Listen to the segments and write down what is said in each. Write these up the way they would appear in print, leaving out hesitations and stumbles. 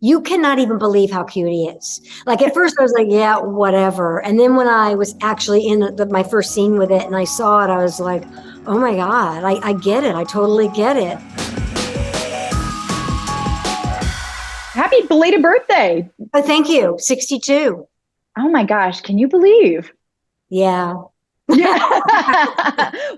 You cannot even believe how cute he is. Like at first I was like, yeah, whatever. And then when I was actually in my first scene with it and I saw it, I was like, oh my God, I get it. I totally get it. Happy belated birthday. Oh, thank you. 62. Oh my gosh, can you believe? Yeah. Yeah.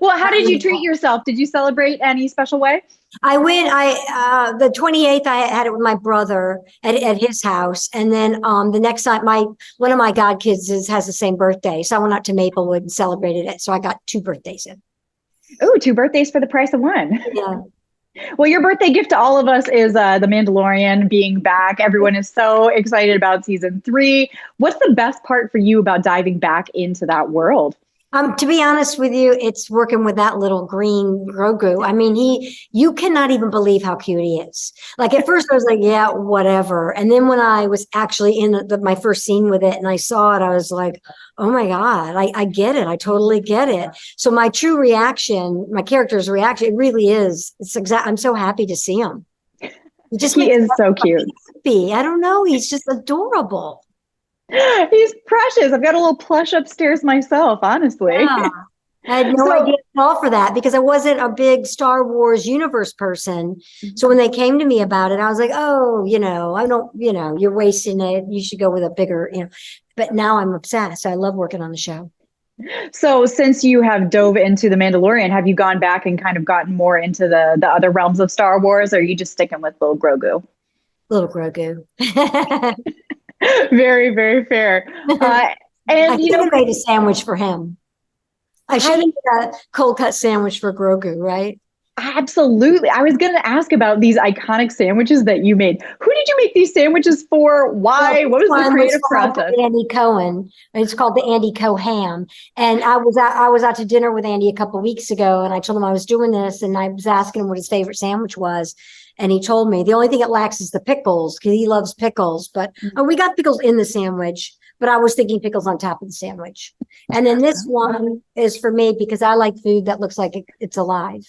Well, how did you treat yourself? Did you celebrate any special way? The 28th I had it with my brother at his house. And then the next time one of my godkids has the same birthday. So I went out to Maplewood and celebrated it. So I got 2 birthdays in. Oh, two birthdays for the price of one. Yeah. Well, your birthday gift to all of us is The Mandalorian being back. Everyone is so excited about season 3. What's the best part for you about diving back into that world? To be honest with you, it's working with that little green Grogu. I mean, you cannot even believe how cute he is. Like at first I was like, yeah, whatever. And then when I was actually in my first scene with it and I saw it, I was like, oh my God, I get it. I totally get it. So my true reaction, my character's reaction, it really is. I'm so happy to see him. He is so cute. Happy. I don't know. He's just adorable. He's precious. I've got a little plush upstairs myself, honestly. Yeah. I had no idea at all for that because I wasn't a big Star Wars universe person. So when they came to me about it, I was like, oh, I don't, you're wasting it. You should go with a bigger, but now I'm obsessed. I love working on the show. So since you have dove into The Mandalorian, have you gone back and kind of gotten more into the other realms of Star Wars, or are you just sticking with little Grogu? Little Grogu. Very, very fair. And I should have made a sandwich for him. I should have made a cold cut sandwich for Grogu, right? Absolutely. I was going to ask about these iconic sandwiches that you made. Who did you make these sandwiches for? Why? What was the creative process? Andy Cohen. It's called the Andy Co Ham. And I was out to dinner with Andy a couple of weeks ago, and I told him I was doing this, and I was asking him what his favorite sandwich was. And he told me the only thing it lacks is the pickles because he loves pickles. But we got pickles in the sandwich, but I was thinking pickles on top of the sandwich. And then this one is for me because I like food that looks like it's alive.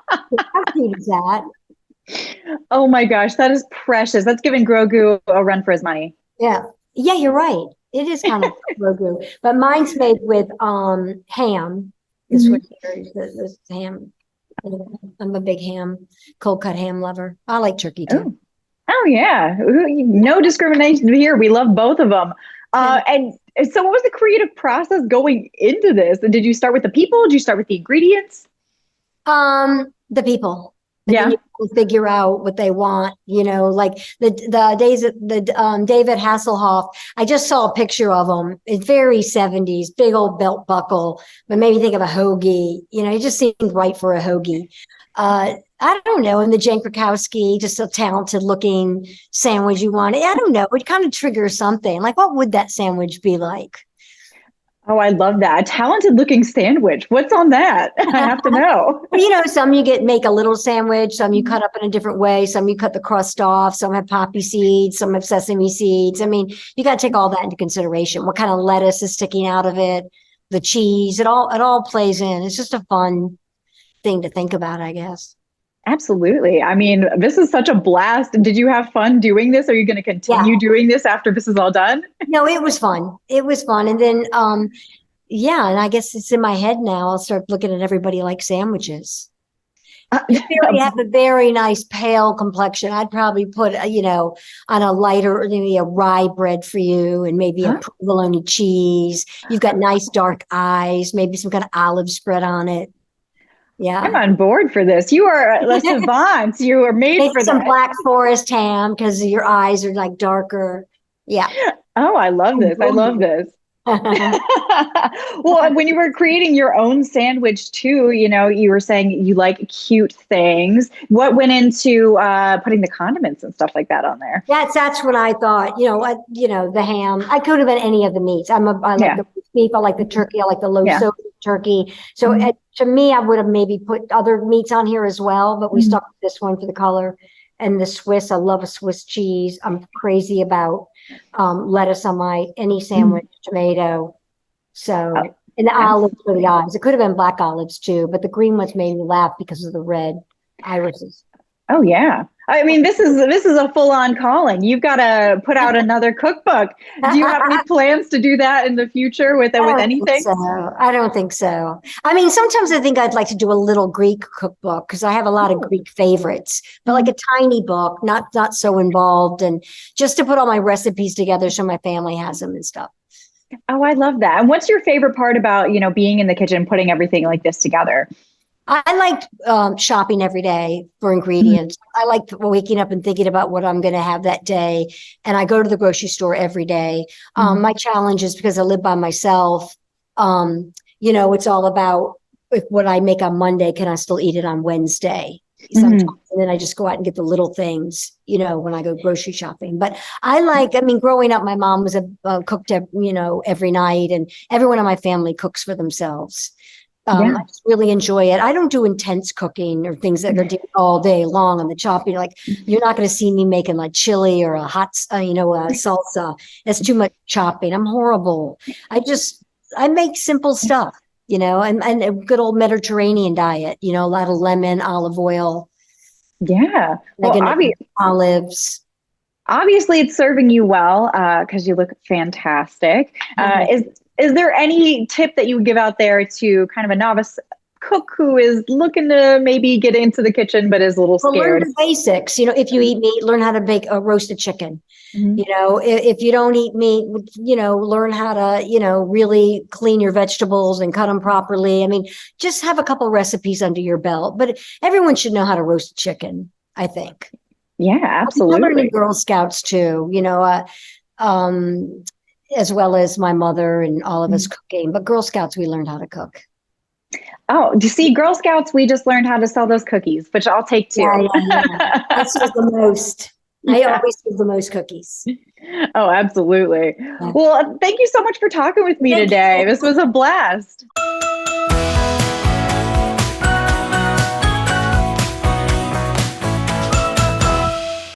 How cute is that? Oh my gosh, that is precious. That's giving Grogu a run for his money. Yeah. Yeah, you're right. It is kind of Grogu. But mine's made with ham. This one here is this ham. I'm a big cold cut ham lover. I like turkey too. Oh yeah. No discrimination here. We love both of them. And so what was the creative process going into this? And did you start with the people? Did you start with the ingredients? The people. Yeah. Figure out what they want, like the days that David Hasselhoff. I just saw a picture of him. It's very 70s, big old belt buckle, but made me think of a hoagie. It just seemed right for a hoagie. I don't know. And the Jane Krakowski, just a talented looking sandwich you want. I don't know. It kind of triggers something. Like, what would that sandwich be like? Oh, I love that. A talented looking sandwich. What's on that? I have to know. Some you make a little sandwich, some you cut up in a different way, some you cut the crust off, some have poppy seeds, some have sesame seeds. I mean, you got to take all that into consideration. What kind of lettuce is sticking out of it, the cheese, it all plays in. It's just a fun thing to think about, I guess. Absolutely. I mean, this is such a blast. Did you have fun doing this? Are you going to continue doing this after this is all done? No, it was fun. It was fun. And then, and I guess it's in my head now. I'll start looking at everybody like sandwiches. You have a very nice pale complexion. I'd probably put, on a lighter, maybe a rye bread for you and maybe a provolone cheese. You've got nice dark eyes, maybe some kind of olive spread on it. Yeah. I'm on board for this. You are a savant. You are made for some that. Black Forest ham because your eyes are like darker. Yeah. Oh, I love this. I love this. Well, when you were creating your own sandwich too, you were saying you like cute things. What went into putting the condiments and stuff like that on there? That's what I thought. The ham. I could have been any of the meats. I like the beef. I like the turkey. I like the low sodium turkey. So to me, I would have maybe put other meats on here as well, but we stuck with this one for the color. And the Swiss, I love a Swiss cheese. I'm crazy about lettuce on any sandwich, tomato. So, and the olives for the eyes. It could have been black olives too, but the green ones made me laugh because of the red irises. Oh yeah. I mean, this is a full-on calling. You've got to put out another cookbook. Do you have any plans to do that in the future with I don't think anything? so. I don't think so. I mean, sometimes I think I'd like to do a little Greek cookbook because I have a lot of Oh. Greek favorites, but like a tiny book, not so involved, and just to put all my recipes together so my family has them and stuff. Oh, I love that. And what's your favorite part about, being in the kitchen, putting everything like this together? I like shopping every day for ingredients. I like waking up and thinking about what I'm going to have that day. And I go to the grocery store every day. My challenge is because I live by myself. It's all about if what I make on Monday, can I still eat it on Wednesday? Sometimes, and then I just go out and get the little things, when I go grocery shopping. But growing up, my mom was cooked, every night, and everyone in my family cooks for themselves. Yeah. I just really enjoy it. I don't do intense cooking or things that are all day long on the chopping. Like you're not going to see me making like chili or a salsa. That's too much chopping. I'm horrible. I make simple stuff, and a good old Mediterranean diet, a lot of lemon, olive oil. Yeah. Well, olives. Obviously it's serving you well, because you look fantastic. Is there any tip that you would give out there to kind of a novice cook who is looking to maybe get into the kitchen but is a little scared? Learn the basics. If you eat meat, learn how to bake a roasted chicken. If you don't eat meat, learn how to, really clean your vegetables and cut them properly. I mean, just have a couple recipes under your belt. But everyone should know how to roast a chicken, I think. Yeah, absolutely. I learned in Girl Scouts too, as well as my mother and all of us cooking. But Girl Scouts, we learned how to cook. Oh, do you see, Girl Scouts, we just learned how to sell those cookies, which I'll take too. Yeah. That's just the most. I always do the most cookies. Oh, absolutely. Yeah. Well, thank you so much for talking with me today. This was a blast.